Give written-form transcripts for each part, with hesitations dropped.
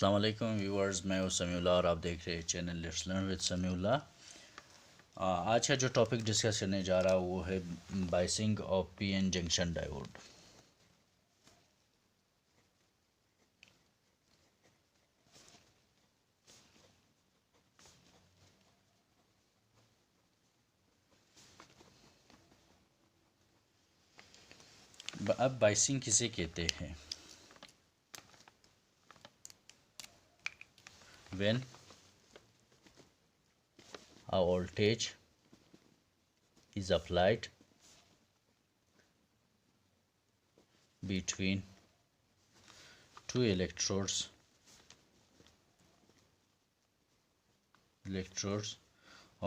अस्सलाम वालेकुम व्यूअर्स, मैं हूं समीउल्लाह और आप देख रहे हैं channel let's learn with Samiullah. आज का जो टॉपिक डिस्कस करने जा रहा हूँ वो है biasing of PN junction diode. अब बाइसिंग किसे कहते हैं? When a voltage is applied between two electrodes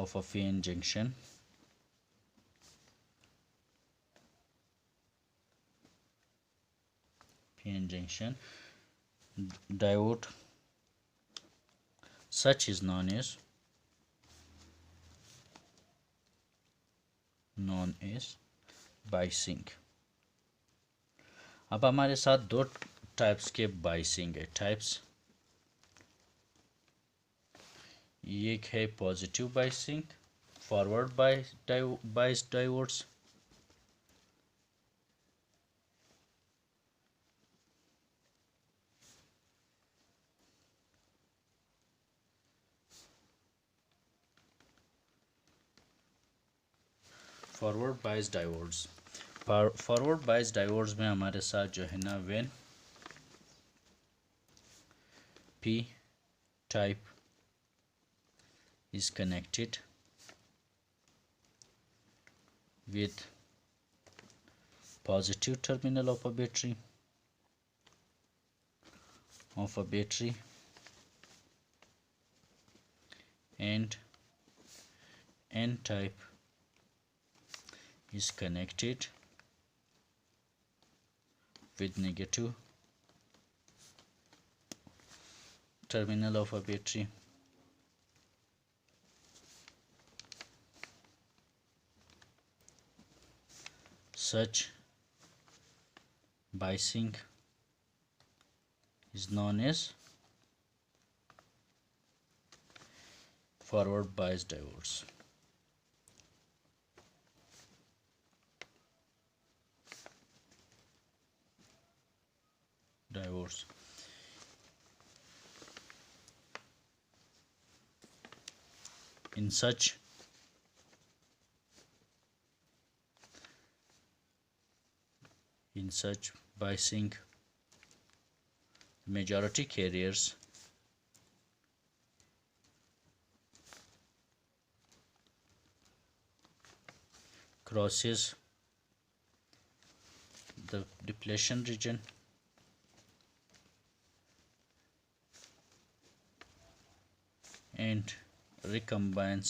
of a PN junction diode, such is known as biasing. अब हमारे साथ दो टाइप्स के बाइसिंग है। टाइप्स एक है positive biasing, forward biased diodes, forward biased diodes में हमारे साथ जो है ना, when P type is connected with positive terminal of a battery and N type is connected with negative terminal of a battery. Such biasing is known as forward biased diodes. In such biasing, majority carriers crosses the depletion region and recombines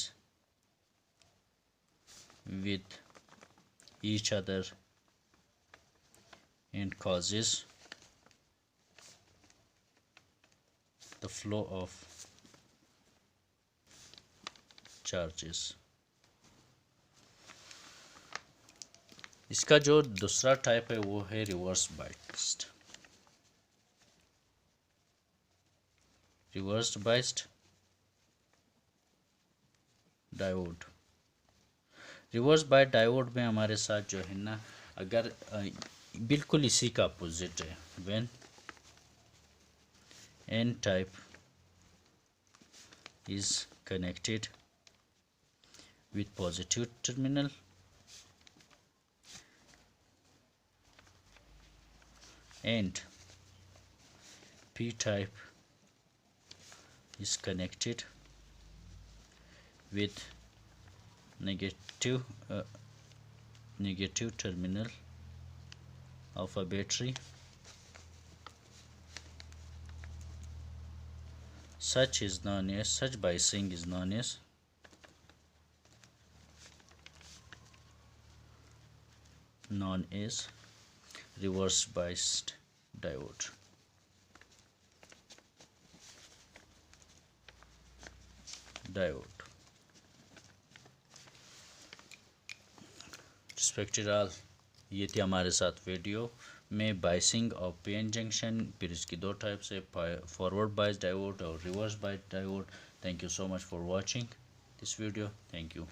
with each other and causes the flow of charges. इसका जो दूसरा type है वो है reverse biased diode. Reverse biased diode में हमारे साथ जो है ना, अगर बिल्कुल इसी का अपोजिट है, when N type is connected with positive terminal and P type is connected with negative terminal of a battery. Such biasing is known as reverse biased diode. Respected all, ये थी हमारे साथ वीडियो। में biasing और PN junction, फिर इसकी दो types है, फॉरवर्ड बाइस डायोड और reverse bias diode. Thank you so much for watching this video. Thank you.